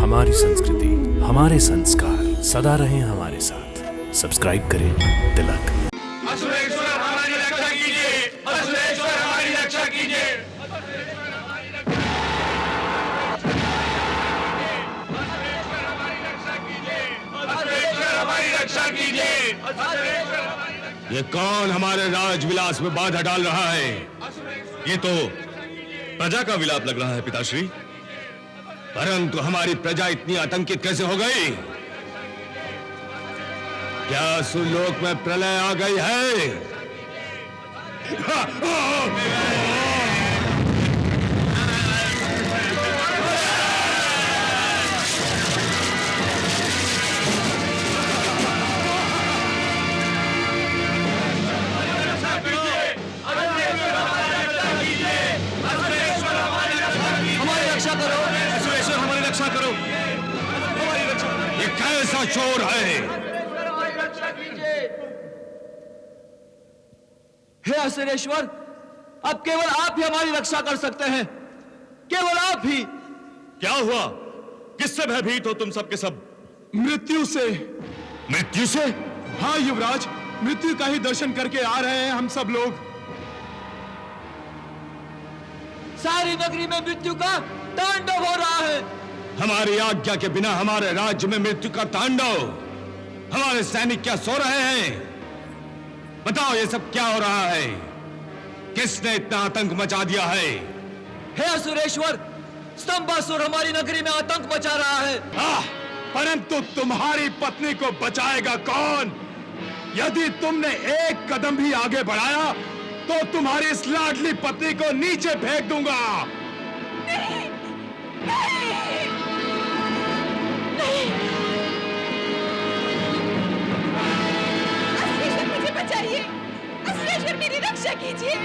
हमारी संस्कृति, हमारे संस्कार सदा रहें हमारे साथ। सब्सक्राइब करें तिलक। असुरेश्वर हमारी रक्षा कीजिए, असुरेश्वर हमारी रक्षा कीजिए। असुरेश्वर हमारी रक्षा कीजिए, असुरेश्वर हमारी रक्षा कीजिए। ये कौन हमारे राजविलास में बाधा डाल रहा है? ये तो प्रजा का विलाप लग रहा है पिताश्री। परंतु हमारी प्रजा इतनी आतंकित कैसे हो गई? क्या सुरलोक में प्रलय आ गई है? ये कैसा चोर है? हे असुरेश्वर, अब केवल आप ही हमारी रक्षा कर सकते हैं, केवल आप ही। क्या हुआ? किससे भयभीत हो तुम सब के सब? मृत्यु से। मृत्यु से? हाँ युवराज, मृत्यु का ही दर्शन करके आ रहे हैं हम सब लोग। सारी नगरी में मृत्यु का तांडव हो रहा है। हमारी आज्ञा के बिना हमारे राज्य में मृत्यु का तांडव। हमारे सैनिक क्या सो रहे हैं? बताओ, ये सब क्या हो रहा है? किसने इतना आतंक मचा दिया है? हे असुरेश्वर, स्तंभासुर हमारी नगरी में आतंक मचा रहा है। परंतु तुम्हारी पत्नी को बचाएगा कौन? यदि तुमने एक कदम भी आगे बढ़ाया तो तुम्हारी इस लाडली पत्नी को नीचे फेंक दूंगा। नहीं, नहीं। असुरेश्वर मुझे बचाइए, असुरेश्वर मेरी रक्षा कीजिए।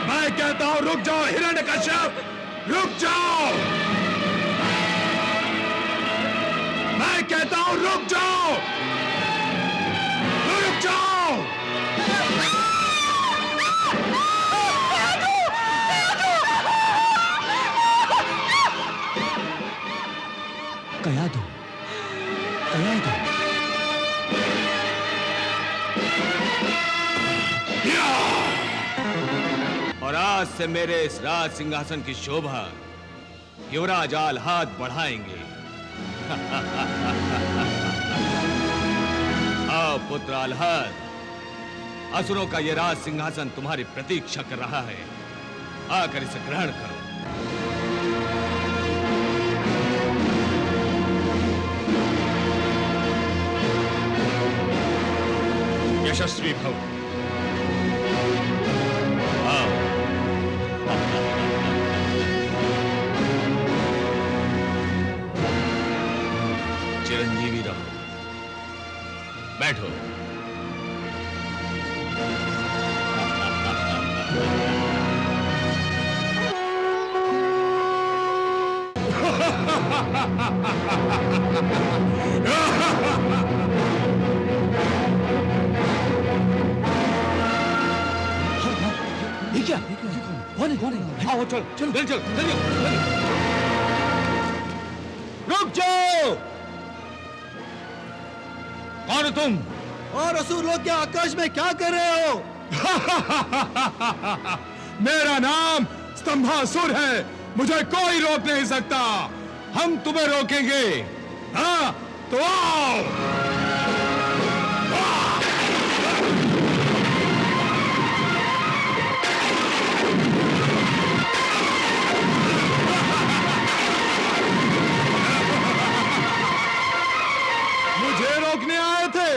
मैं कहता हूं रुक जाओ हिरण्यकश्यप, रुक जाओ। मैं कहता हूं रुक जाओ, रुक जाओ। कया दो, कया दो। और आज से मेरे इस राज सिंहासन की शोभा युवराज आल्हाद बढ़ाएंगे। आओ पुत्र आल्हाद, असुरों का यह राज सिंहासन तुम्हारी प्रतीक्षा कर रहा है। आकर इसे ग्रहण करो। यशस्वी भव। आओ। चिरंजीवी रहो। बैठो। ये क्या? कौन है? आओ चल, चल, चल, चल, चल। रुक जाओ। कौन हो तुम? और असुर लोग क्या आकाश में क्या कर रहे हो? मेरा नाम स्तंभासुर है, मुझे कोई रोक नहीं सकता। हम तुम्हें रोकेंगे। हाँ तो आओ। मुझे रोकने आए थे।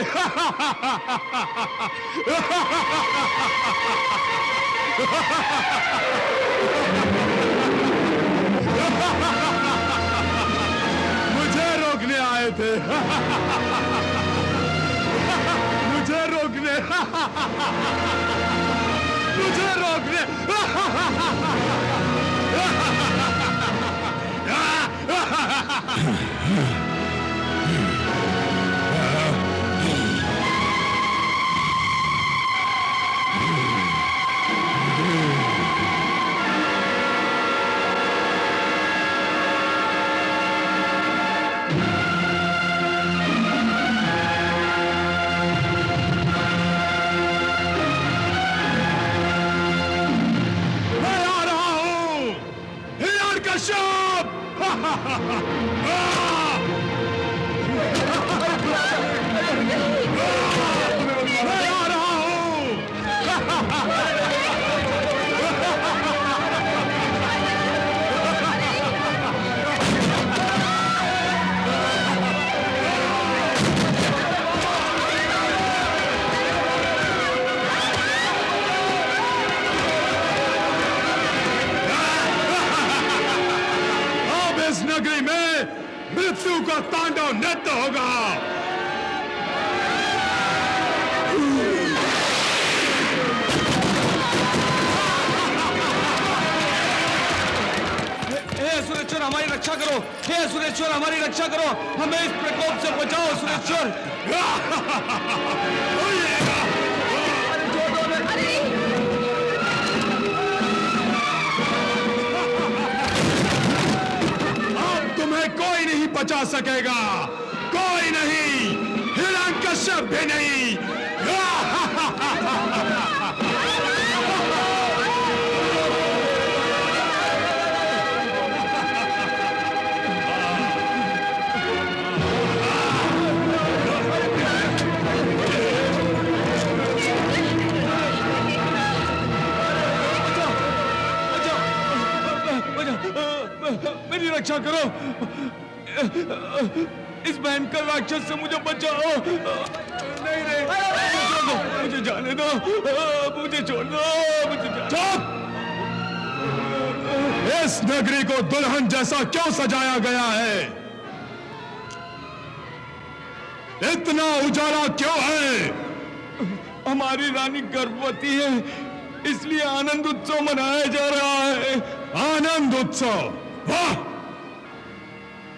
मुझे रोकने आए थे। मुझे रोकने, मुझे रोकने। मैं आ रहा हूं। अब इस नगरी में मृत्यु का तांडव नृत्य होगा। सुरेश्वर हमारी रक्षा करो, हे सुरेश्वर हमारी रक्षा करो, हमें इस प्रकोप से बचाओ सुरेश्वर। अब तुम्हें कोई नहीं बचा सकेगा, कोई नहीं, हिरण्यकश्यप भी नहीं। मेरी रक्षा करो, इस भयंकर राक्षस से मुझे बचाओ। नहीं नहीं, मुझे जाने दो, मुझे छोड़ दो, मुझे चुप! इस नगरी को दुल्हन जैसा क्यों सजाया गया है? इतना उजाला क्यों है? हमारी रानी गर्भवती है, इसलिए आनंद उत्सव मनाया जा रहा है। आनंद उत्सव? वाह!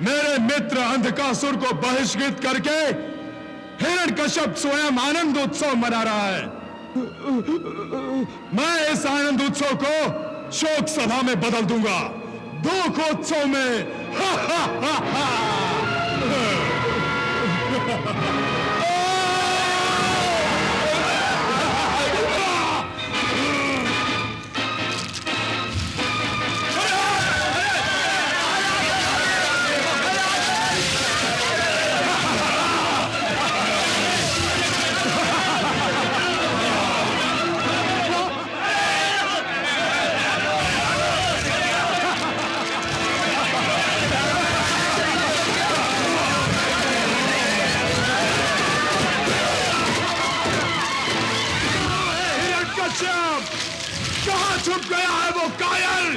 मेरे मित्र अंधकासुर को बहिष्कृत करके हिरण्यकश्यप स्वयं आनंद उत्सव मना रहा है। मैं इस आनंद उत्सव को शोक सभा में बदल दूंगा, दुखोत्सव में। हा हा हा हा। कहां छुप गया है वो कायर?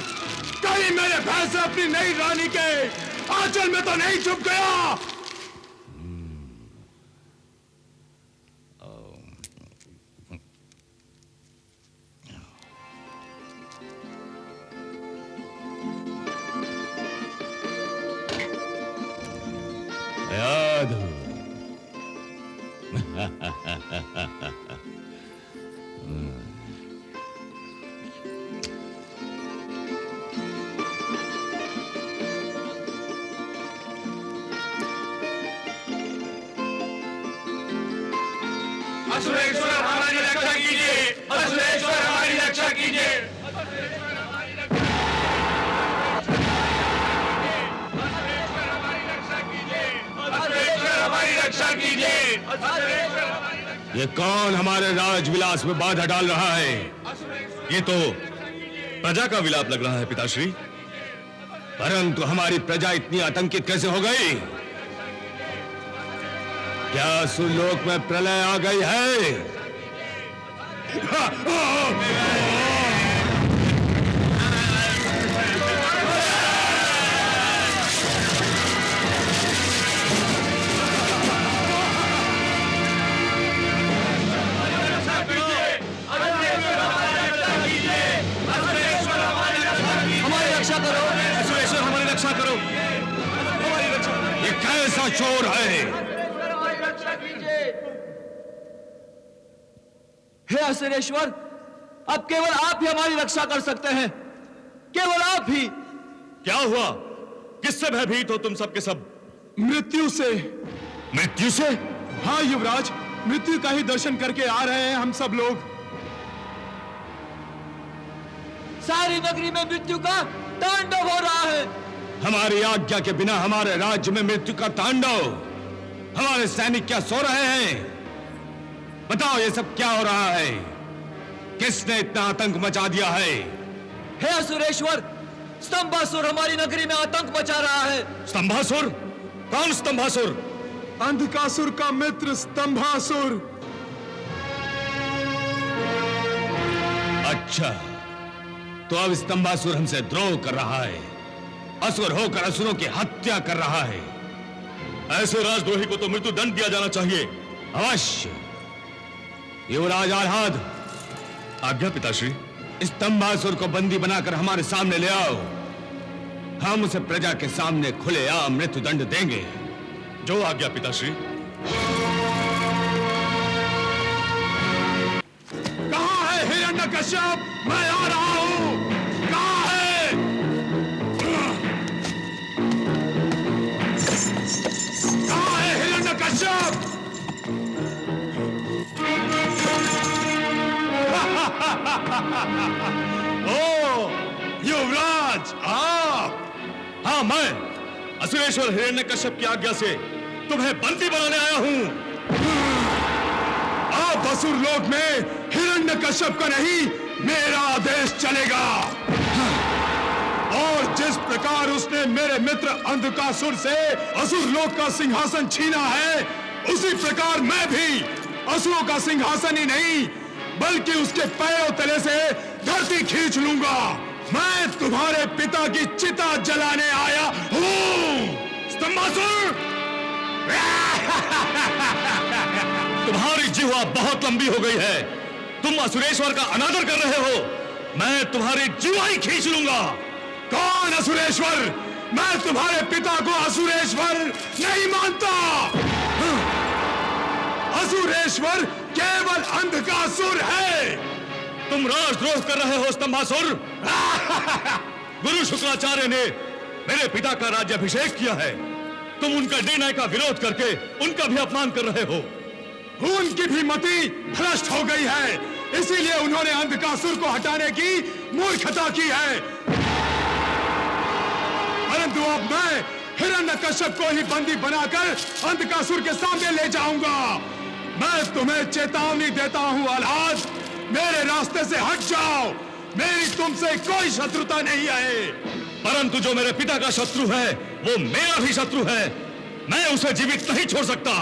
कहीं मेरे फैसले अपनी नई रानी के आंचल में तो नहीं छुप गया? याद असुरेश्वर हमारी रक्षा कीजिए, असुरेश्वर हमारी रक्षा कीजिए। ये कौन हमारे राजविलास में बाधा डाल रहा है? ये तो प्रजा का विलाप लग रहा है पिताश्री। परंतु हमारी प्रजा इतनी आतंकित कैसे हो गई? क्या सुरलोक में प्रलय आ गई है? हमारी रक्षा करो, सुरेश्वर हमारी रक्षा करो, हमारी रक्षा। ये कैसा चोर है? हे असुरेश्वर, अब केवल आप ही हमारी रक्षा कर सकते हैं, केवल आप ही। क्या हुआ? किससे भयभीत हो तुम सब के सब? मृत्यु से। मृत्यु से? हाँ युवराज, मृत्यु का ही दर्शन करके आ रहे हैं हम सब लोग। सारी नगरी में मृत्यु का तांडव हो रहा है। हमारी आज्ञा के बिना हमारे राज्य में मृत्यु का तांडव। हमारे सैनिक क्या सो रहे हैं? बताओ ये सब क्या हो रहा है? किसने इतना आतंक मचा दिया है? हे असुरेश्वर, स्तंभासुर हमारी नगरी में आतंक मचा रहा है। स्तंभासुर? कौन स्तंभासुर? अंधकासुर का मित्र स्तंभासुर। अच्छा, तो अब स्तंभासुर हमसे द्रोह कर रहा है, असुर होकर असुरों की हत्या कर रहा है। ऐसे राजद्रोही को तो मृत्यु दंड दिया जाना चाहिए। अवश्य। युवराज आह्लाद, आज्ञा पिताश्री। स्तंभासुर को बंदी बनाकर हमारे सामने ले आओ। हम उसे प्रजा के सामने खुलेआम मृत्यु दंड देंगे। जो आज्ञा पिताश्री। कहाँ है हिरण्यकश्यप? मैं आ रहा हूँ। कहाँ है? कहाँ है हिरण्यकश्यप? ओ युवराज, आप? हाँ, मैं असुरेश्वर हिरण्यकश्यप की आज्ञा से तुम्हें बंदी बनाने आया हूं। आप असुर लोक में हिरण्यकश्यप का नहीं, मेरा आदेश चलेगा। और जिस प्रकार उसने मेरे मित्र अंधकासुर से असुर लोक का सिंहासन छीना है, उसी प्रकार मैं भी असुरों का सिंहासन ही नहीं बल्कि उसके पैरों तले से धरती खींच लूंगा। मैं तुम्हारे पिता की चिता जलाने आया हूं। स्तंभासुर, तुम्हारी जिह्वा बहुत लंबी हो गई है। तुम असुरेश्वर का अनादर कर रहे हो। मैं तुम्हारी जिह्वा ही खींच लूंगा। कौन असुरेश्वर? मैं तुम्हारे पिता को असुरेश्वर नहीं मानता। असुरेश्वर केवल अंधकासुर है। तुम राजद्रोह कर रहे हो स्तंभासुर। गुरु शुक्राचार्य ने मेरे पिता का राज्याभिषेक किया है। तुम उनका निर्णय का विरोध करके उनका भी अपमान कर रहे हो। उनकी भी मति भ्रष्ट हो गई है, इसीलिए उन्होंने अंधकासुर को हटाने की मूर्खता की है। परंतु अब मैं हिरण्यकश्यप को ही बंदी बनाकर अंधकासुर के सामने ले जाऊंगा। मैं तुम्हें चेतावनी देता हूं आह्लाद, मेरे रास्ते से हट जाओ। मेरी तुमसे कोई शत्रुता नहीं है। परंतु जो मेरे पिता का शत्रु है वो मेरा भी शत्रु है। मैं उसे जीवित नहीं छोड़ सकता।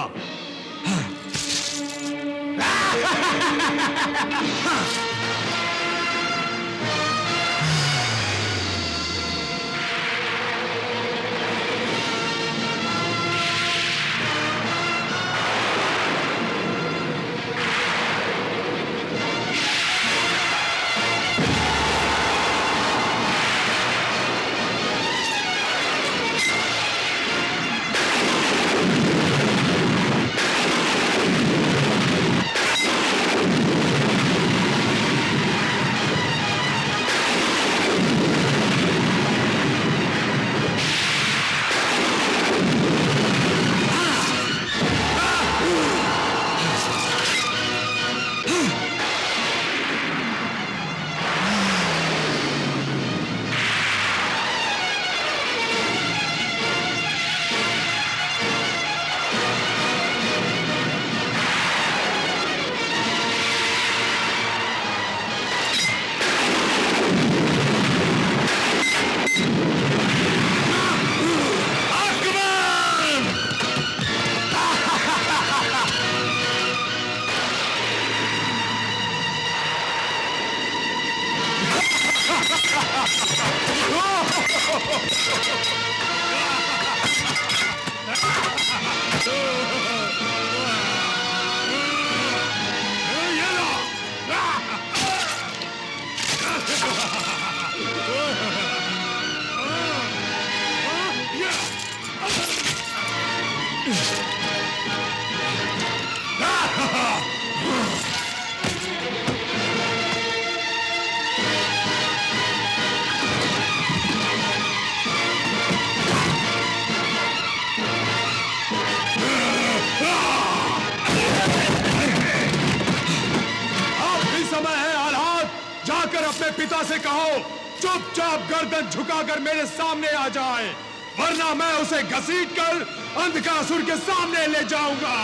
अपने पिता से कहो चुपचाप गर्दन झुकाकर मेरे सामने आ जाए। वरना मैं उसे घसीटकर अंधकासुर के सामने ले जाऊंगा।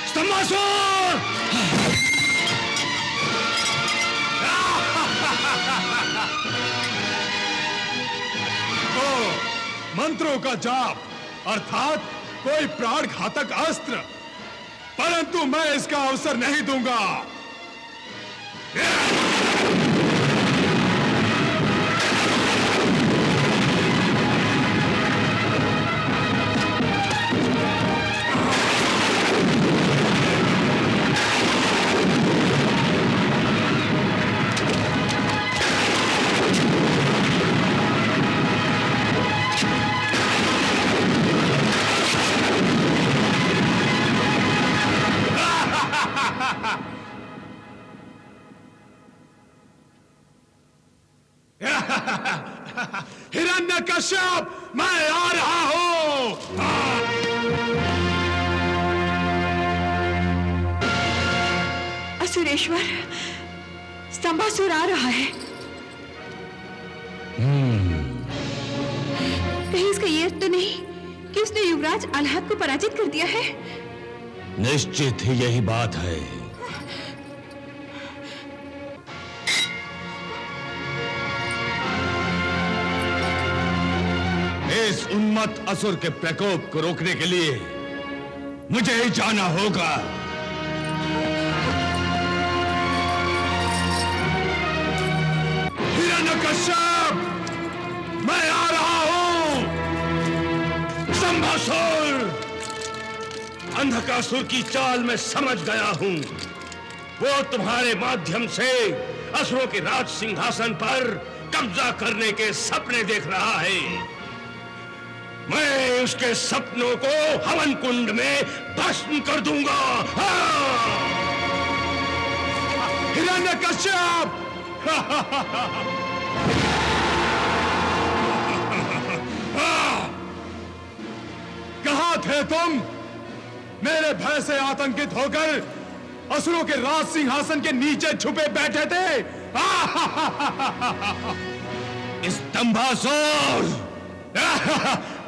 स्तंभासुर! तो मंत्रों का जाप अर्थात कोई प्राण घातक अस्त्र, परंतु मैं इसका अवसर नहीं दूंगा। हिरण्यकश्यप, मैं आ रहा हूं। असुरेश्वर, स्तंभासुर आ रहा है। कहीं इसका ये अर्थ तो नहीं कि उसने युवराज आह्लाद को पराजित कर दिया है? निश्चित ही यही बात है। इस उन्मत्त असुर के प्रकोप को रोकने के लिए मुझे ही जाना होगा। हिरण्यकश्यप, मैं आ रहा हूं। स्तंभासुर! अंधकासुर की चाल मैं समझ गया हूं। वो तुम्हारे माध्यम से असुरों के राज सिंहासन पर कब्जा करने के सपने देख रहा है। मैं उसके सपनों को हवन कुंड में भस्म कर दूंगा। हिरण्यकश्यप! कहां थे तुम? मेरे भय से आतंकित होकर असुरों के राज सिंहासन के नीचे छुपे बैठे थे। स्तंभासुर!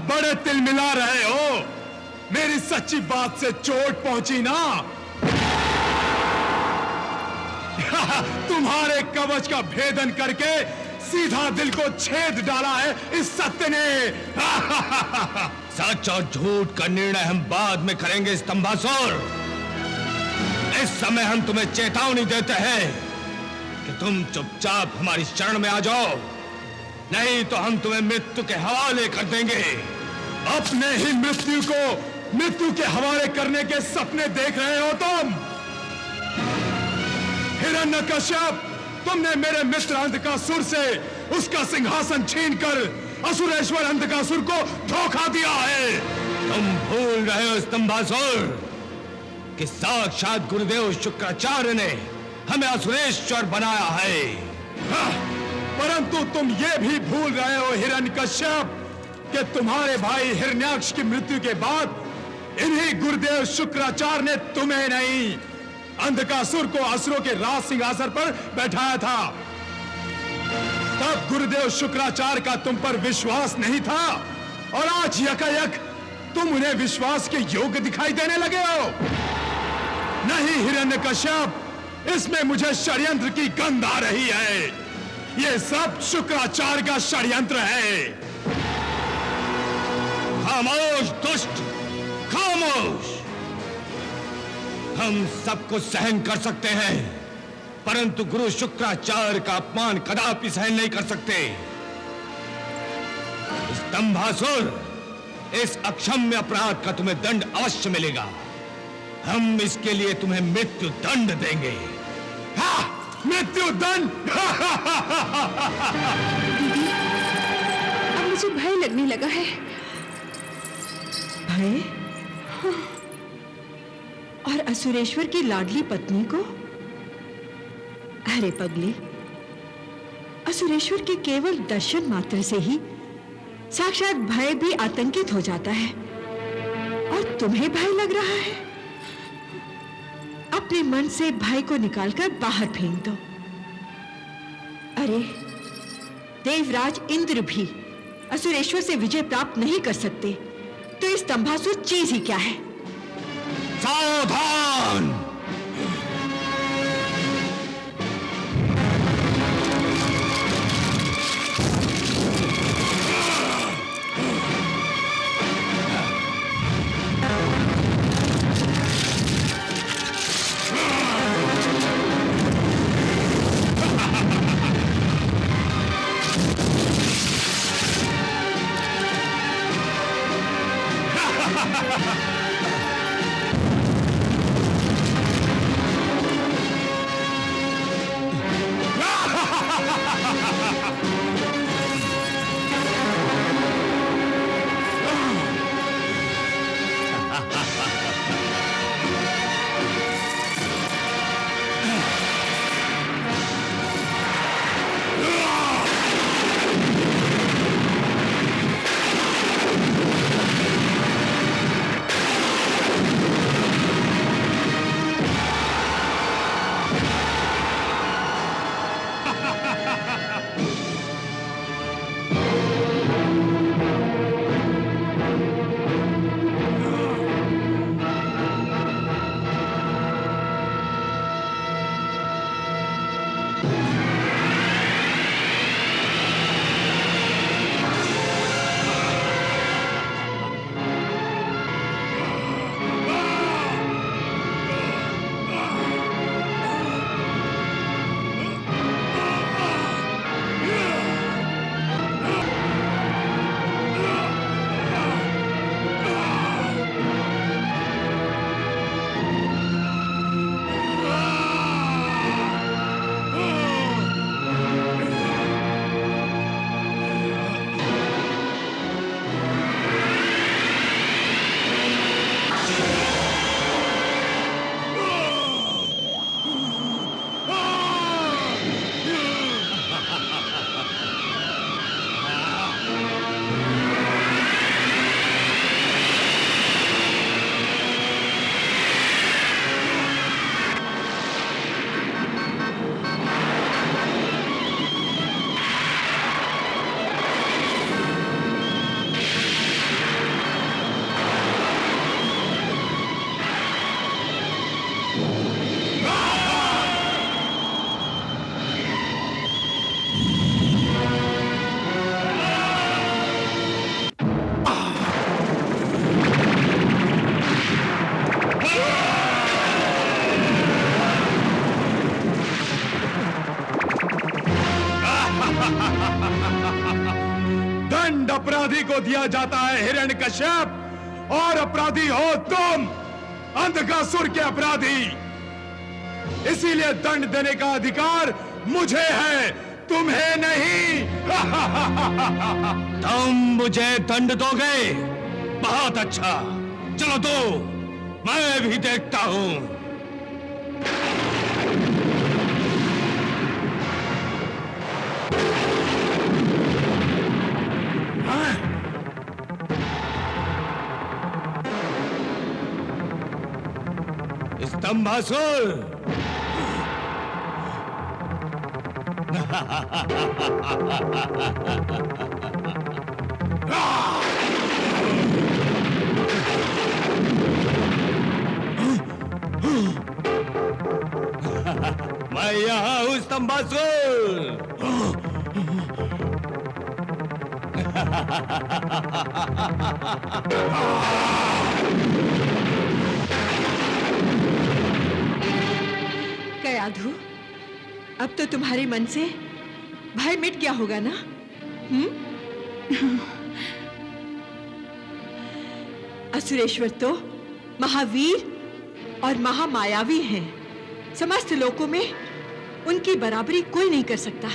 बड़े तिल मिला रहे हो। मेरी सच्ची बात से चोट पहुंची ना? तुम्हारे कवच का भेदन करके सीधा दिल को छेद डाला है इस सत्य ने। सच और झूठ का निर्णय हम बाद में करेंगे स्तंभासुर। इस समय हम तुम्हें चेतावनी देते हैं कि तुम चुपचाप हमारी शरण में आ जाओ, नहीं तो हम तुम्हें मृत्यु के हवाले कर देंगे। अपने ही मृत्यु को मृत्यु के हवाले करने के सपने देख रहे हो तुम। हिरण्यकश्यप, तुमने मेरे मित्र अंधकासुर से उसका सिंहासन छीनकर असुरेश्वर अंधकासुर को धोखा दिया है। तुम भूल रहे हो स्तंभासुर कि साक्षात गुरुदेव शुक्राचार्य ने हमें असुरेश्वर बनाया है। परंतु तुम ये भी भूल रहे हो हिरण्यकश्यप कि तुम्हारे भाई हिरण्याक्ष की मृत्यु के बाद इन्हीं गुरुदेव शुक्राचार्य ने तुम्हें नहीं, अंधकासुर को असुरों के राज सिंहासन पर बैठाया था। तब गुरुदेव शुक्राचार्य का तुम पर विश्वास नहीं था और आज यकायक तुम उन्हें विश्वास के योग्य दिखाई देने लगे हो। नहीं हिरण्यकश्यप, इसमें मुझे षड्यंत्र की गंध आ रही है। ये सब शुक्राचार्य का षड्यंत्र है। खामोश दुष्ट, खामोश! हम सबको सहन कर सकते हैं, परंतु गुरु शुक्राचार्य का अपमान कदापि सहन नहीं कर सकते। स्तंभासुर, इस अक्षम्य अपराध का तुम्हें दंड अवश्य मिलेगा। हम इसके लिए तुम्हें मृत्यु दंड देंगे। मृत्यु दंड! अब मुझे भय लगने लगा है। भय? और असुरेश्वर की लाडली पत्नी को? अरे पगली, असुरेश्वर के केवल दर्शन मात्र से ही साक्षात भय भी आतंकित हो जाता है, और तुम्हें भय लग रहा है? अपने मन से भय को निकालकर बाहर फेंक दो। अरे देवराज इंद्र भी असुरेश्वर से विजय प्राप्त नहीं कर सकते, तो इस स्तंभासुर चीज ही क्या है? सावधान! दंड अपराधी को दिया जाता है हिरण्यकश्यप, और अपराधी हो तुम, अंधकासुर के अपराधी। इसीलिए दंड देने का अधिकार मुझे है, तुम्हें नहीं। तुम मुझे दंड दोगे? बहुत अच्छा, चलो दो, मैं भी देखता हूं। स्तंभासुर, मैं यहां हूं स्तंभासुर। कयाधु, अब तो तुम्हारे मन से भय मिट गया होगा ना? असुरेश्वर तो महावीर और महामायावी हैं। समस्त लोकों में उनकी बराबरी कोई नहीं कर सकता।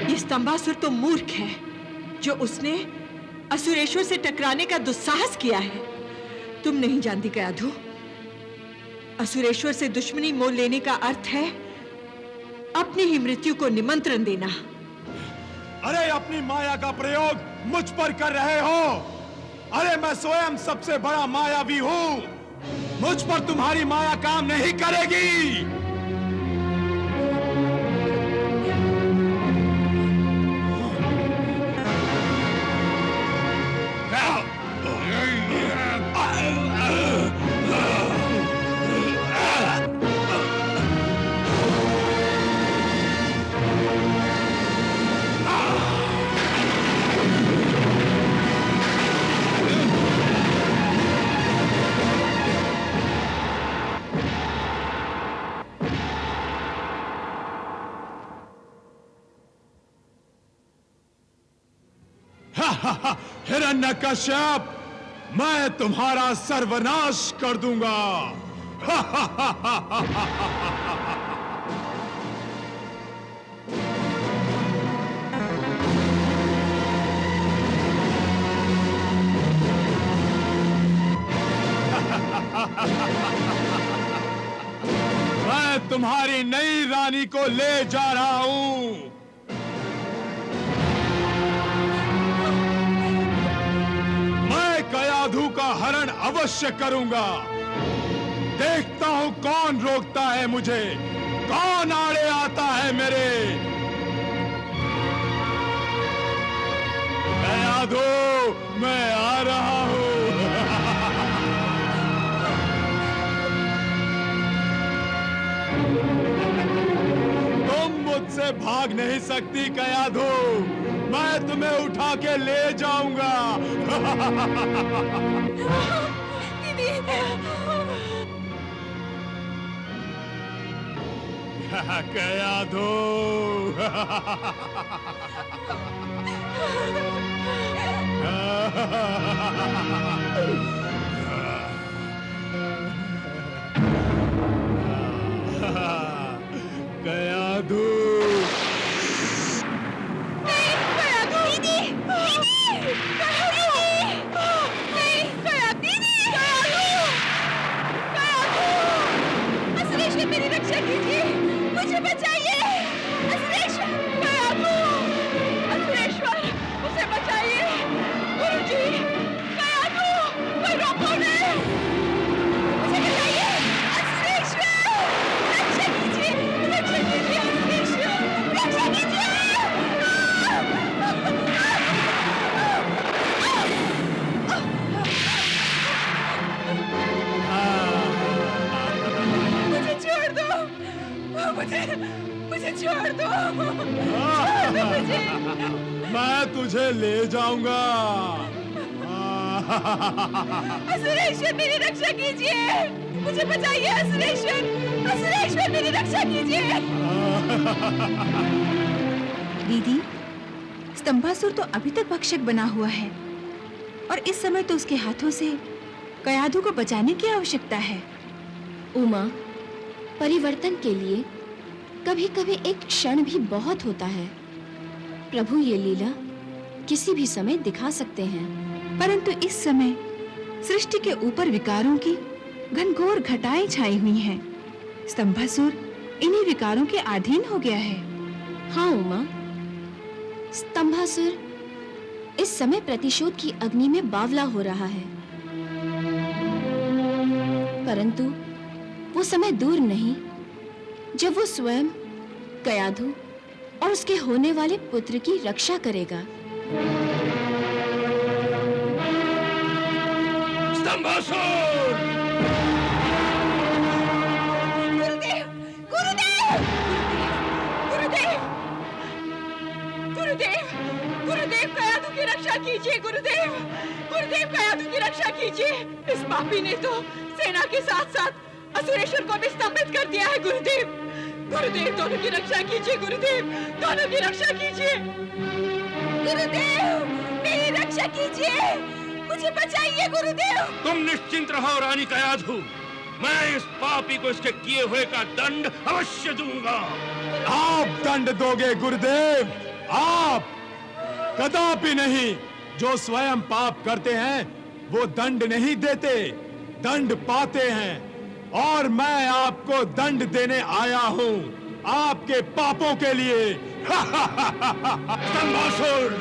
ये स्तंभासुर तो मूर्ख है, जो उसने असुरेश्वर से टकराने का दुस्साहस किया है। तुम नहीं जानती कयाधु, असुरेश्वर से दुश्मनी मोल लेने का अर्थ है अपनी ही मृत्यु को निमंत्रण देना। अरे अपनी माया का प्रयोग मुझ पर कर रहे हो? अरे मैं स्वयं सबसे बड़ा मायावी हूं, मुझ पर तुम्हारी माया काम नहीं करेगी। हिरण्यकश्यप, मैं तुम्हारा सर्वनाश कर दूंगा। मैं तुम्हारी नई रानी को ले जा रहा हूं। मैं कयाधु का हरण अवश्य करूंगा। देखता हूं कौन रोकता है मुझे, कौन आड़े आता है मेरे। कयाधु, मैं आ रहा हूं। मुझसे भाग नहीं सकती कयाधु, मैं तुम्हें उठा के ले जाऊंगा। दीदी। कयाधु। कयाधु। मेरी रक्षा कीजिए, मुझे बचाइए। असुरेश्वर, असुरेश्वर, मुझे बचाइए। गुरुजी, कयाधु, कोई रोको नहीं, मुझे बचाइए। असुरेश्वर, रक्षा कीजिए, असुरेश्वर, रक्षा कीजिए। मुझे छोड़ दो, मुझे। मैं तुझे ले जाऊंगा। असुरेश्वर, मेरी रक्षा कीजिए, मुझे बचाइए। असुरेश्वर, मेरी रक्षा कीजिए। दीदी, स्तंभासुर तो अभी तक भक्षक बना हुआ है और इस समय तो उसके हाथों से कयाधु को बचाने की आवश्यकता है। उमा, परिवर्तन के लिए कभी कभी एक क्षण भी बहुत होता है। प्रभु ये लीला किसी भी समय दिखा सकते हैं, परंतु इस समय सृष्टि के ऊपर विकारों की घनघोर घटाएं छाई हुई हैं। स्तंभासुर इन्हीं विकारों के अधीन हो गया है। हाँ उमा, स्तंभासुर इस समय प्रतिशोध की अग्नि में बावला हो रहा है, परंतु वो समय दूर नहीं जब वो स्वयं कयाधु और उसके होने वाले पुत्र की रक्षा करेगा। स्तंभासुर! गुरुदेव, गुरुदेव, गुरुदेव, गुरुदेव, गुरुदेव, कयाधु की रक्षा कीजिए। गुरुदेव, गुरुदेव, कयाधु की रक्षा कीजिए। इस पापी ने तो सेना के साथ साथ असुरेश्वर को भी स्तंभित कर दिया है। गुरुदेव, गुरुदेव, दोनों की रक्षा कीजिए। गुरुदेव, दोनों की रक्षा कीजिए। गुरुदेव, मेरी रक्षा कीजिए, मुझे बचाइए। गुरुदेव, तुम निश्चिंत रहो रानी कयाधु, मैं इस पापी को इसके किए हुए का दंड अवश्य दूंगा। आप दंड दोगे गुरुदेव? आप? कदापि नहीं। जो स्वयं पाप करते हैं वो दंड नहीं देते, दंड पाते हैं। और मैं आपको दंड देने आया हूं, आपके पापों के लिए। स्तंभासुर,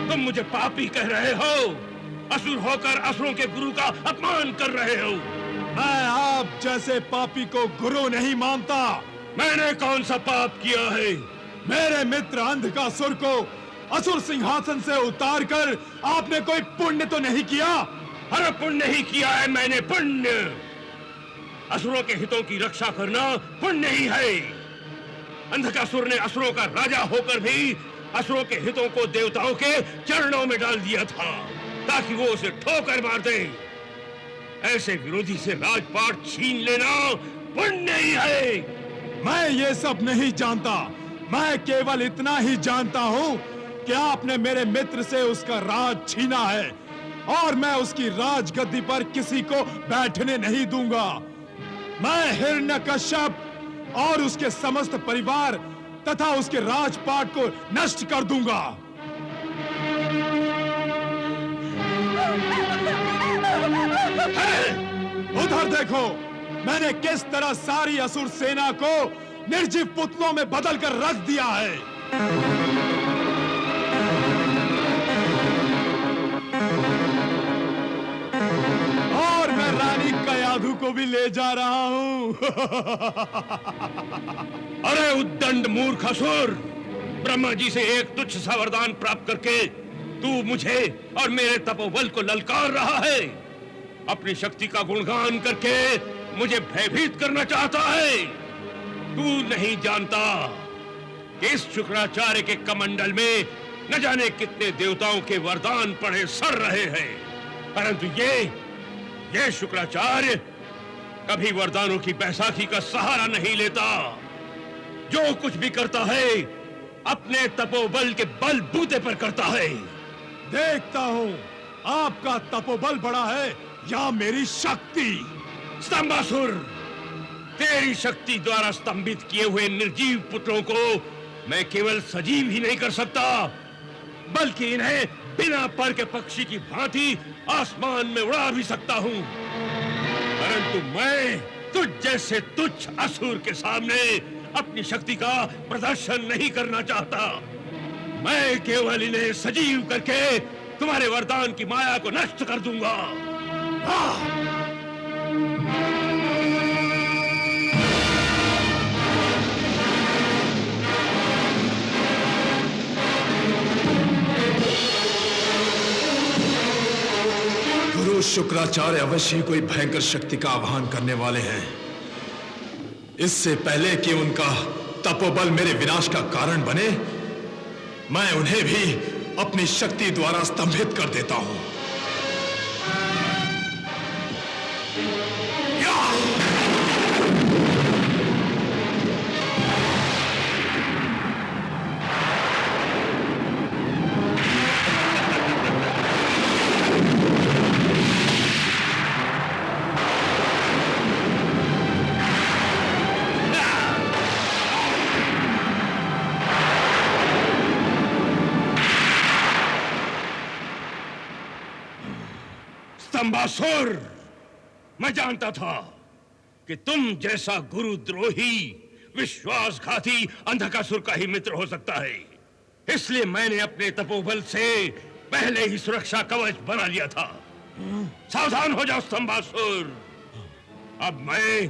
तुम मुझे पापी कह रहे हो, असुर होकर असुरों के गुरु का अपमान कर रहे हो। मैं आप जैसे पापी को गुरु नहीं मानता। मैंने कौन सा पाप किया है? मेरे मित्र अंधकासुर को असुर सिंहासन से उतारकर आपने कोई पुण्य तो नहीं किया? अरे पुण्य नहीं किया है मैंने, पुण्य। असुरों के हितों की रक्षा करना पुण्य ही है। अंधकासुर ने असुरों का राजा होकर भी असुरों के हितों को देवताओं के चरणों में डाल दिया था ताकि वो उसे ठोकर मार दे। ऐसे विरोधी से राजपाट छीन लेना पुण्य ही है। मैं ये सब नहीं जानता, मैं केवल इतना ही जानता हूँ कि आपने मेरे मित्र से उसका राज छीना है और मैं उसकी राजगद्दी पर किसी को बैठने नहीं दूंगा। मैं हिरण्यकश्यप और उसके समस्त परिवार तथा उसके राजपाट को नष्ट कर दूंगा। उधर देखो, मैंने किस तरह सारी असुर सेना को निर्जीव पुतलों में बदल कर रख दिया है। और मैं रानी कयाधु को भी ले जा रहा हूं। अरे उद्दंड मूर्ख असुर, ब्रह्मा जी से एक तुच्छ सा वरदान प्राप्त करके तू मुझे और मेरे तपोबल को ललकार रहा है। अपनी शक्ति का गुणगान करके मुझे भयभीत करना चाहता है। तू नहीं जानता कि इस शुक्राचार्य के कमंडल में न जाने कितने देवताओं के वरदान पड़े सड़ रहे हैं, परंतु ये शुक्राचार्य कभी वरदानों की बैसाखी का सहारा नहीं लेता। जो कुछ भी करता है अपने तपोबल के बलबूते पर करता है। देखता हूं आपका तपोबल बड़ा है या मेरी शक्ति। स्तंभासुर, तेरी शक्ति द्वारा स्तंभित किए हुए निर्जीव पुत्रों को मैं केवल सजीव ही नहीं कर सकता, बल्कि इन्हें बिना पर के पक्षी की भांति आसमान में उड़ा भी सकता हूं। परंतु मैं तुझ जैसे तुच्छ असुर के सामने अपनी शक्ति का प्रदर्शन नहीं करना चाहता। मैं केवल इन्हें सजीव करके तुम्हारे वरदान की माया को नष्ट कर दूंगा। गुरु शुक्राचार्य अवश्य ही कोई भयंकर शक्ति का आह्वान करने वाले हैं। इससे पहले कि उनका तपोबल मेरे विनाश का कारण बने, मैं उन्हें भी अपनी शक्ति द्वारा स्तंभित कर देता हूं। स्तंभासुर, मैं जानता था कि तुम जैसा गुरुद्रोही विश्वासघाती अंधकासुर का ही मित्र हो सकता है। इसलिए मैंने अपने तपोबल से पहले ही सुरक्षा कवच बना लिया था। सावधान हो जाओ स्तंभासुर। अब मैं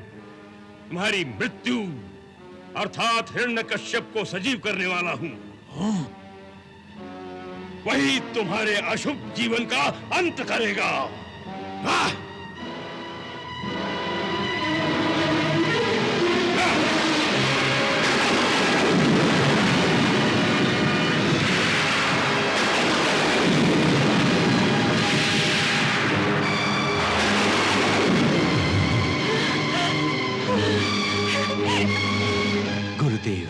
तुम्हारी मृत्यु अर्थात हिरण्यकश्यप को सजीव करने वाला हूं। वही तुम्हारे अशुभ जीवन का अंत करेगा। गुरुदेव,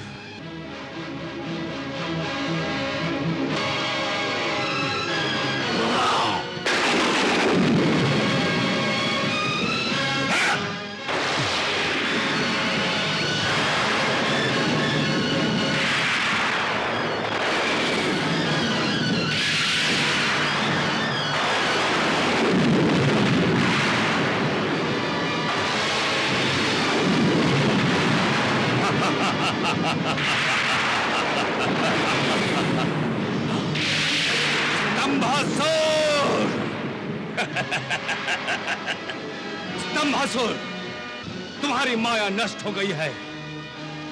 स्तंभासुर, तुम्हारी माया नष्ट हो गई है।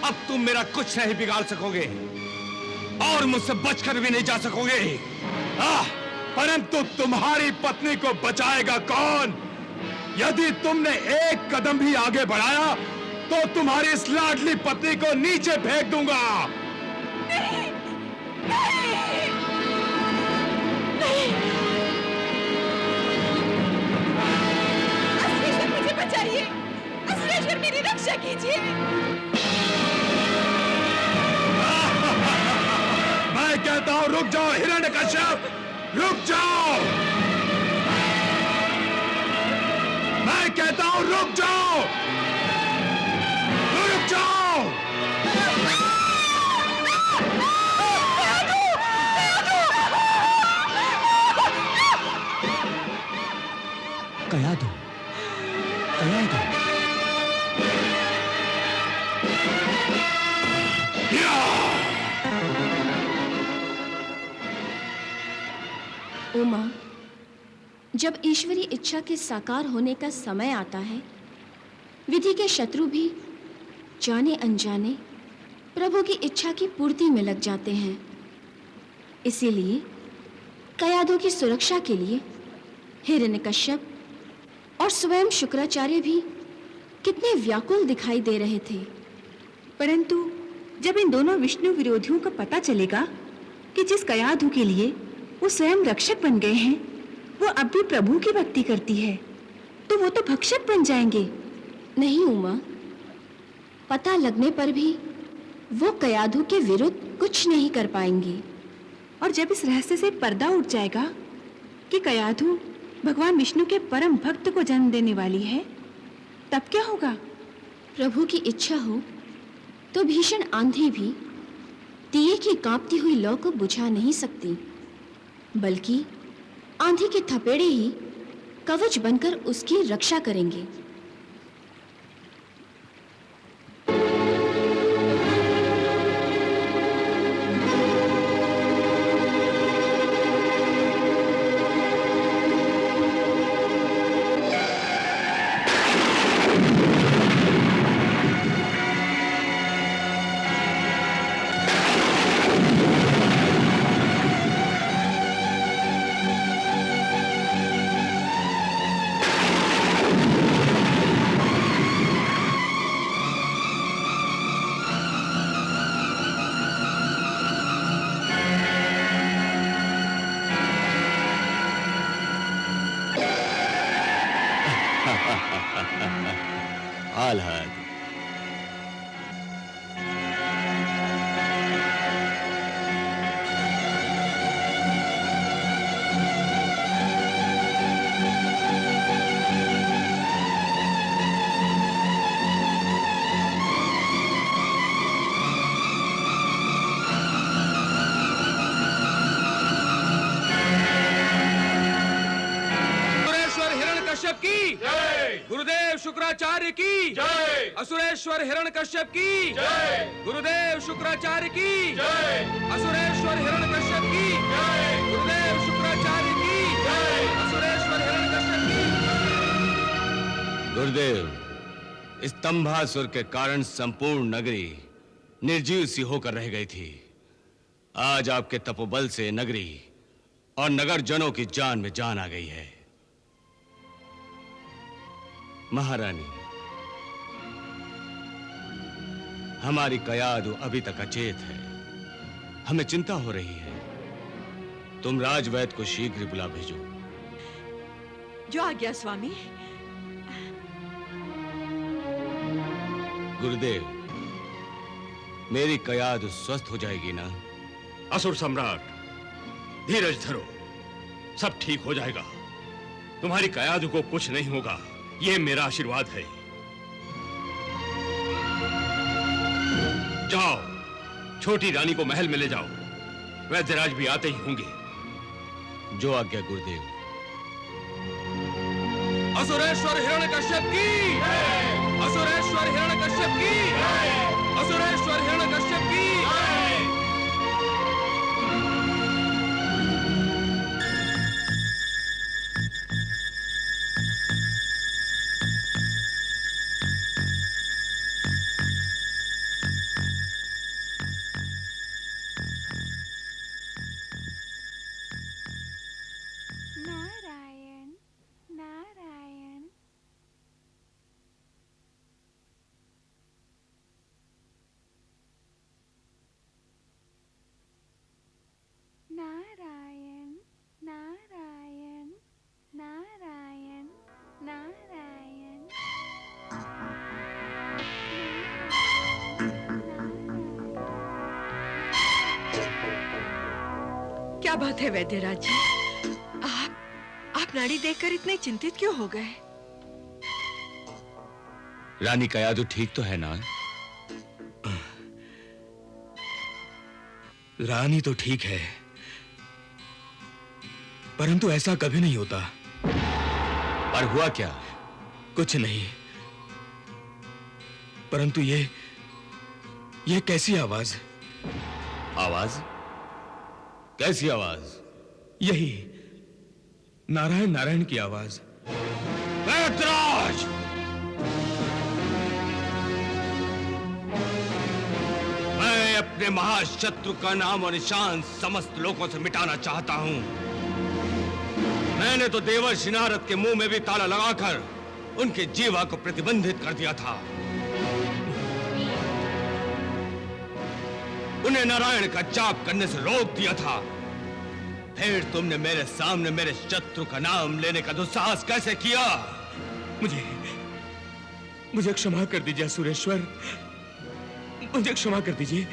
अब तुम मेरा कुछ नहीं बिगाड़ सकोगे और मुझसे बचकर भी नहीं जा सकोगे। परंतु तुम्हारी पत्नी को बचाएगा कौन? यदि तुमने एक कदम भी आगे बढ़ाया तो तुम्हारी इस लाडली पत्नी को नीचे फेंक दूंगा। नहीं, नहीं, नहीं। असुरेश्वर, मुझे बचाइए। असुरेश्वर, मेरी रक्षा कीजिए। मैं कहता रुक जाओ हिरण्यकश्यप, रुक जाओ। मैं कहता हूं रुक जाओ, रुक जाओ। कयाधु, कयाधु। उमा, जब ईश्वरी इच्छा के साकार होने का समय आता है, विधि के शत्रु भी जाने अनजाने प्रभु की इच्छा की पूर्ति में लग जाते हैं। इसीलिए कयाधु की सुरक्षा के लिए हिरण्यकश्यप और स्वयं शुक्राचार्य भी कितने व्याकुल दिखाई दे रहे थे। परंतु जब इन दोनों विष्णु विरोधियों को पता चलेगा कि जिस कयाधु के लिए वो स्वयं रक्षक बन गए हैं, वो अब भी प्रभु की भक्ति करती है, तो वो तो भक्षक बन जाएंगे। नहीं उमा, पता लगने पर भी वो कयाधु के विरुद्ध कुछ नहीं कर पाएंगे। और जब इस रहस्य से पर्दा उठ जाएगा कि कयाधु भगवान विष्णु के परम भक्त को जन्म देने वाली है, तब क्या होगा? प्रभु की इच्छा हो तो भीषण आंधी भी दिए की कांपती हुई लौ को बुझा नहीं सकती, बल्कि आंधी के थपेड़े ही कवच बनकर उसकी रक्षा करेंगे। आह्लाद। की जय, गुरुदेव शुक्राचार्य की जय, असुरेश्वर हिरण्यकश्यप की जय, गुरुदेव शुक्राचार्य की जय, असुरेश्वर हिरण्यकश्यप की जय, गुरुदेव शुक्राचार्य की जय, असुरेश्वर हिरण्यकश्यप की। गुरुदेव, स्तंभासुर के कारण संपूर्ण नगरी निर्जीव सी होकर रह गई थी। आज आपके तपोबल से नगरी और नगर जनों की जान में जान आ गई है। महारानी, हमारी कयाधु अभी तक अचेत है, हमें चिंता हो रही है। तुम राजवैद्य को शीघ्र बुला भेजो। जो आज्ञा स्वामी। गुरुदेव, मेरी कयाधु स्वस्थ हो जाएगी ना? असुर सम्राट, धीरज धरो, सब ठीक हो जाएगा। तुम्हारी कयाधु को कुछ नहीं होगा, ये मेरा आशीर्वाद है। जाओ, छोटी रानी को महल में ले जाओ, वैद्यराज भी आते ही होंगे। जो आज्ञा गुरुदेव। असुरेश्वर हिरण्यकश्यप की जय, असुरेश्वर हिरण्यकश्यप की जय, असुरेश्वर हिरण्यकश्यप की जय। नारायण नारायण। क्या बात है वैद्यराज जी? आप नाड़ी देखकर इतने चिंतित क्यों हो गए? रानी कयाधु ठीक तो है ना? रानी तो ठीक है, परंतु ऐसा कभी नहीं होता। पर हुआ क्या? कुछ नहीं, परंतु ये कैसी आवाज? आवाज? कैसी आवाज? यही नारायण नारायण की आवाज। वैद्यराज! मैं अपने महाशत्रु का नाम और निशान समस्त लोगों से मिटाना चाहता हूं। मैंने तो देवर्षि नारद के मुंह में भी ताला लगाकर उनके जीवा को प्रतिबंधित कर दिया था। उन्हें नारायण का जाप करने से रोक दिया था। फिर तुमने मेरे सामने मेरे शत्रु का नाम लेने का दुस्साहस कैसे किया? मुझे क्षमा कर दीजिए असुरेश्वर, मुझे क्षमा कर दीजिए।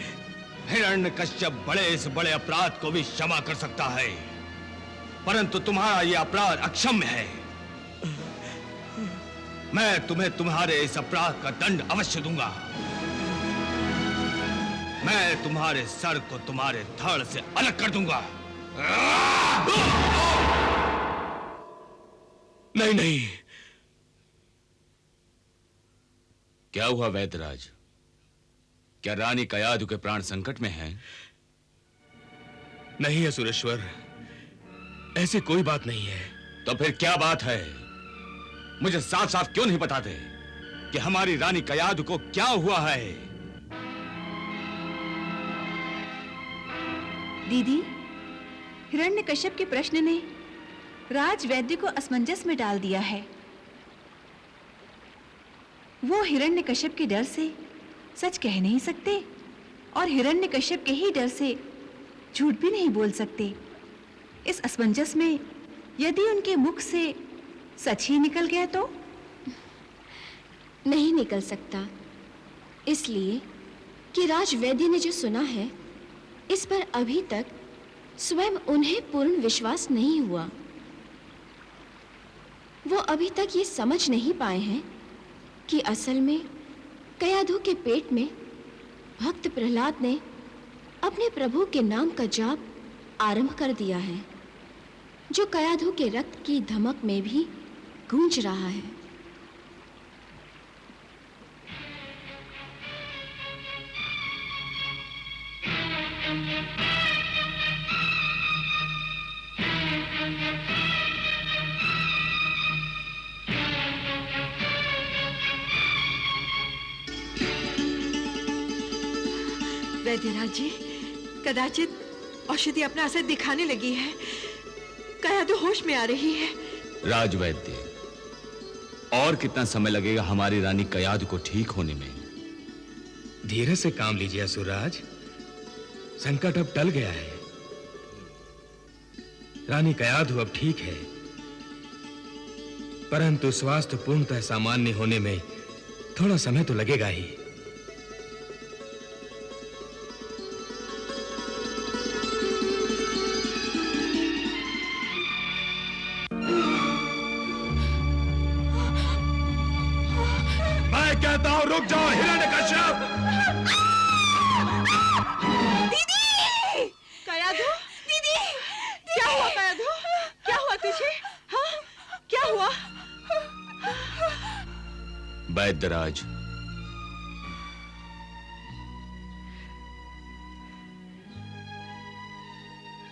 हिरण्यकश्यप बड़े से बड़े अपराध को भी क्षमा कर सकता है, परंतु तुम्हारा यह अपराध अक्षम्य है। मैं तुम्हें तुम्हारे इस अपराध का दंड अवश्य दूंगा। मैं तुम्हारे सर को तुम्हारे धड़ से अलग कर दूंगा। नहीं नहीं। क्या हुआ वैद्यराज? क्या रानी कयाधु के प्राण संकट में हैं? नहीं असुरेश्वर, ऐसी कोई बात नहीं है। तो फिर क्या बात है? मुझे साफ साफ क्यों नहीं बताते कि हमारी रानी कयाधु को क्या हुआ है? दीदी, हिरण्यकश्यप के प्रश्न ने राजवैद्य को असमंजस में डाल दिया है। वो हिरण्यकश्यप के डर से सच कह नहीं सकते और हिरण्यकश्यप के ही डर से झूठ भी नहीं बोल सकते। इस असमंजस में यदि उनके मुख से सच ही निकल गया तो? नहीं निकल सकता, इसलिए कि राजवैद्य ने जो सुना है इस पर अभी तक स्वयं उन्हें पूर्ण विश्वास नहीं हुआ। वो अभी तक ये समझ नहीं पाए हैं कि असल में कयाधु के पेट में भक्त प्रहलाद ने अपने प्रभु के नाम का जाप आरंभ कर दिया है, जो कयाधु के रक्त की धमक में भी गूंज रहा है। वैद्यराज जी, कदाचित औषधि अपना असर दिखाने लगी है। कयाधु होश में आ रही है। राजवैद्य, और कितना समय लगेगा हमारी रानी कयाधु को ठीक होने में? धीरज से काम लीजिए असुरराज, संकट अब टल गया है। रानी कयाधु अब ठीक है, परंतु स्वास्थ्य पूर्णतः सामान्य होने में थोड़ा समय तो लगेगा ही। कहता हूं रुक जाओ हिरण्यकश्यप! दीदी! कयाधु! दीदी! क्या हुआ कयाधु? क्या हुआ तुझे? हाँ? क्या हुआ? वैद्यराज,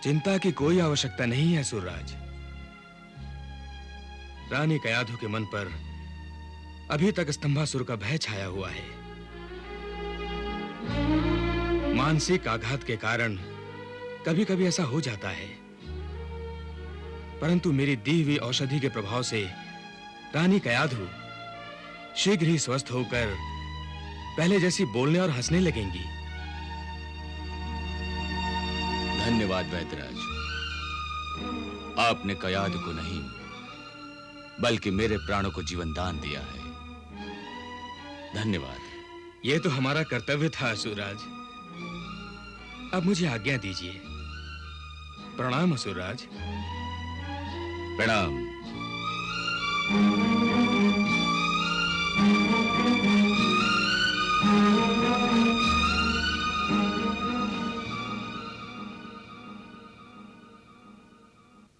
चिंता की कोई आवश्यकता नहीं है असुरराज। रानी कयाधु के मन पर अभी तक स्तंभासुर का भय छाया हुआ है। मानसिक आघात के कारण कभी-कभी ऐसा हो जाता है, परंतु मेरी दी हुई औषधि के प्रभाव से रानी कयाधु शीघ्र ही स्वस्थ होकर पहले जैसी बोलने और हंसने लगेंगी। धन्यवाद वैद्यराज। आपने कयाधु को नहीं बल्कि मेरे प्राणों को जीवन दान दिया है। धन्यवाद। यह तो हमारा कर्तव्य था असुरराज। अब मुझे आज्ञा दीजिए। प्रणाम असुरराज। प्रणाम।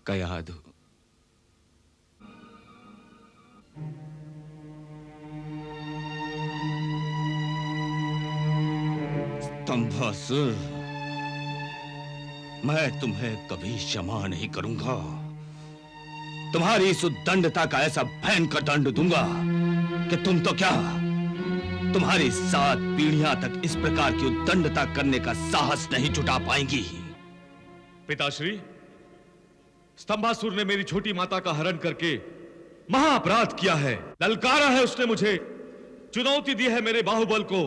कयाधु, स्तंभासुर, मैं तुम्हें कभी क्षमा नहीं करूंगा। तुम्हारी इस उद्दंडता का ऐसा भयंकर दंड दूंगा कि तुम तो क्या, तुम्हारी 7 पीढ़ियां तक इस प्रकार की उद्दंडता करने का साहस नहीं जुटा पाएंगी। पिताश्री, स्तंभासुर ने मेरी छोटी माता का हरण करके महाअपराध किया है। ललकारा है उसने मुझे, चुनौती दी है मेरे बाहुबल को।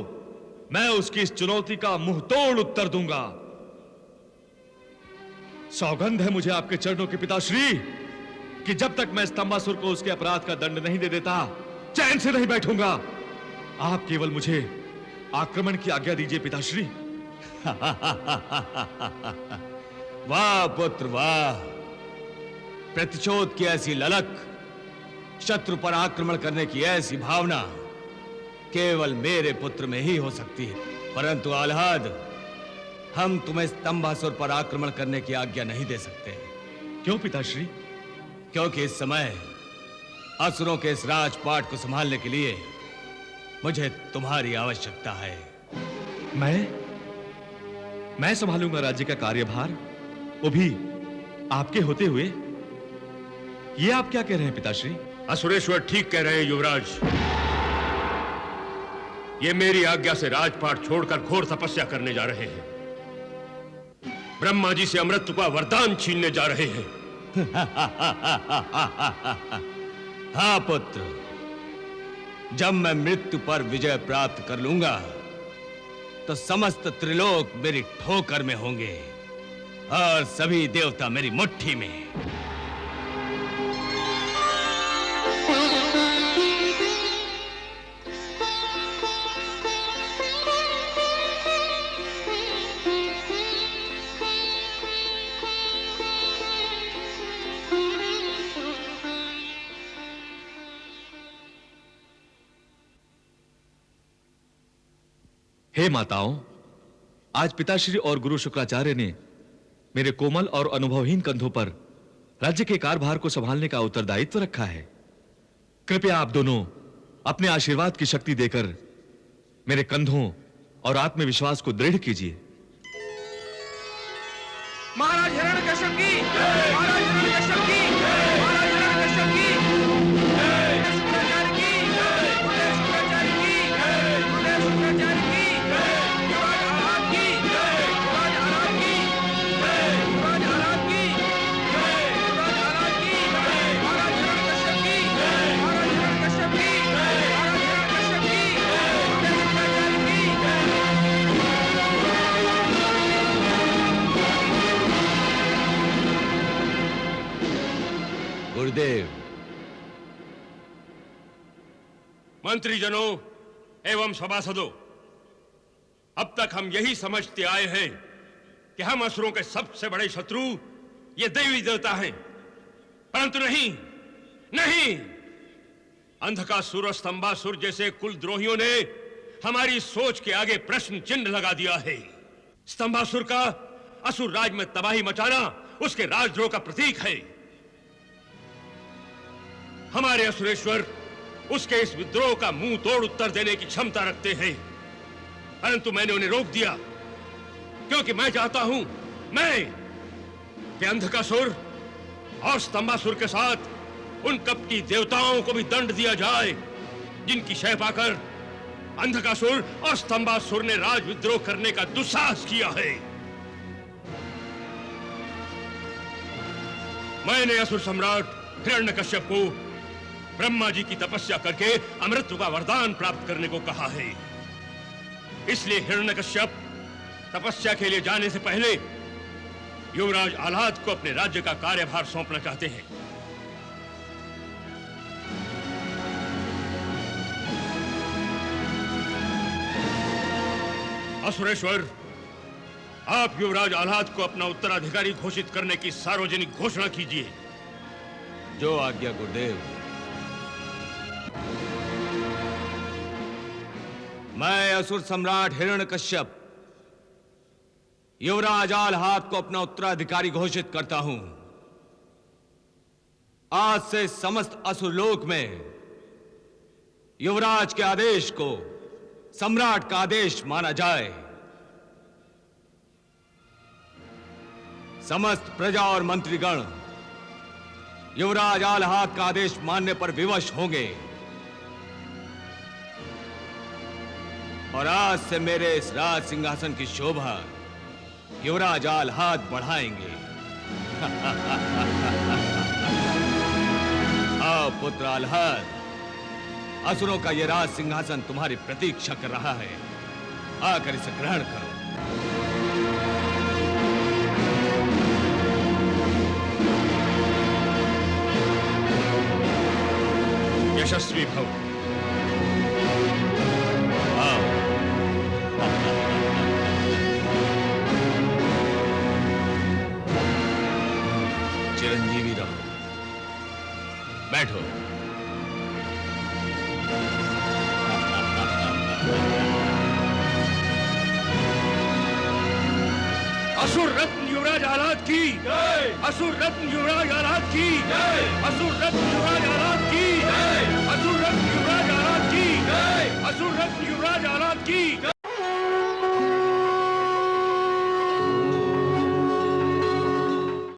मैं उसकी इस चुनौती का मुंहतोड़ उत्तर दूंगा। सौगंध है मुझे आपके चरणों के पिताश्री कि जब तक मैं स्तंभासुर को उसके अपराध का दंड नहीं दे देता, चैन से नहीं बैठूंगा। आप केवल मुझे आक्रमण की आज्ञा दीजिए पिताश्री। वाह पुत्र वाह, प्रतिशोध की ऐसी ललक, शत्रु पर आक्रमण करने की ऐसी भावना केवल मेरे पुत्र में ही हो सकती है। परंतु आह्लाद, हम तुम्हें स्तंभासुर पर आक्रमण करने की आज्ञा नहीं दे सकते। क्यों पिताश्री? क्योंकि इस समय असुरों के इस राजपाट को संभालने के लिए मुझे तुम्हारी आवश्यकता है। मैं संभालूंगा राज्य का कार्यभार, वो भी आपके होते हुए। ये आप क्या कह रहे हैं पिताश्री? असुरेश्वर ठीक कह रहे हैं युवराज। ये मेरी आज्ञा से राजपाट छोड़कर घोर तपस्या करने जा रहे हैं। ब्रह्मा जी से अमृत का वरदान छीनने जा रहे हैं। हाँ पुत्र, जब मैं मृत्यु पर विजय प्राप्त कर लूंगा तो समस्त त्रिलोक मेरी ठोकर में होंगे और सभी देवता मेरी मुट्ठी में। हे माताओं, आज पिताश्री और गुरु शुक्राचार्य ने मेरे कोमल और अनुभवहीन कंधों पर राज्य के कार्यभार को संभालने का उत्तरदायित्व रखा है। कृपया आप दोनों अपने आशीर्वाद की शक्ति देकर मेरे कंधों और आत्मविश्वास को दृढ़ कीजिए। महाराज हिरण्यकश्यप की जय, महाराज हिरण्यकश्यप की जय, महाराज हिरण्यकश्यप की जय, शुक्राचार्य की जय, गुरुदेव शुक्राचार्य की जय, गुरुदेव शुक्राचार्य की जय, युवराज आह्लाद की जय, युवराज आह्लाद की जय, युवराज आह्लाद की जय, युवराज आह्लाद की जय, महाराज हिरण्यकश्यप की जय, महाराज हिरण्यकश्यप की जय, महाराज हिरण्यकश्यप की जय, गुरुदेव शुक्राचार्य की जय। गुरुदेव, मंत्रीजनों एवं सभासदों, अब तक हम यही समझते आए हैं कि हम असुरों के सबसे बड़े शत्रु ये देवी देवता हैं, परंतु नहीं नहीं, अंधकासुर और स्तंभासुर जैसे कुलद्रोहियों ने हमारी सोच के आगे प्रश्न चिन्ह लगा दिया है। स्तंभासुर का असुर राज में तबाही मचाना उसके राजद्रोह का प्रतीक है। हमारे असुरेश्वर उसके इस विद्रोह का मुंह तोड़ उत्तर देने की क्षमता रखते हैं, परंतु मैंने उन्हें रोक दिया क्योंकि मैं चाहता हूं कि अंधकासुर और स्तंभासुर के साथ उन कपटी देवताओं को भी दंड दिया जाए जिनकी शय पाकर अंधकासुर और स्तंभासुर ने राज विद्रोह करने का दुस्साहस किया है। मैंने असुर सम्राट हिरण्यकश्यप को ब्रह्मा जी की तपस्या करके अमृत का वरदान प्राप्त करने को कहा है। इसलिए हिरण्यकश्यप तपस्या के लिए जाने से पहले युवराज आह्लाद को अपने राज्य का कार्यभार सौंपना चाहते हैं। असुरेश्वर, आप युवराज आह्लाद को अपना उत्तराधिकारी घोषित करने की सार्वजनिक घोषणा कीजिए। जो आज्ञा गुरुदेव। मैं असुर सम्राट हिरण्यकश्यप युवराज आह्लाद को अपना उत्तराधिकारी घोषित करता हूं। आज से समस्त असुरलोक में युवराज के आदेश को सम्राट का आदेश माना जाए। समस्त प्रजा और मंत्रीगण युवराज आह्लाद का आदेश मानने पर विवश होंगे और आज से मेरे इस राज सिंहासन की शोभा युवराज आह्लाद बढ़ाएंगे। आओ पुत्र आह्लाद, असुरों का यह राज सिंहासन तुम्हारी प्रतीक्षा कर रहा है। आकर इसे ग्रहण करो। यशस्वी भव। आओ। चिरंजीवी रहो। बैठो। असुर रत्न युवराज आह्लाद की जय। असुर रत्न युवराज आह्लाद की जय। असुर रत्न युवराज आह्लाद की जय। असुर रत्न युवराज आह्लाद की जय।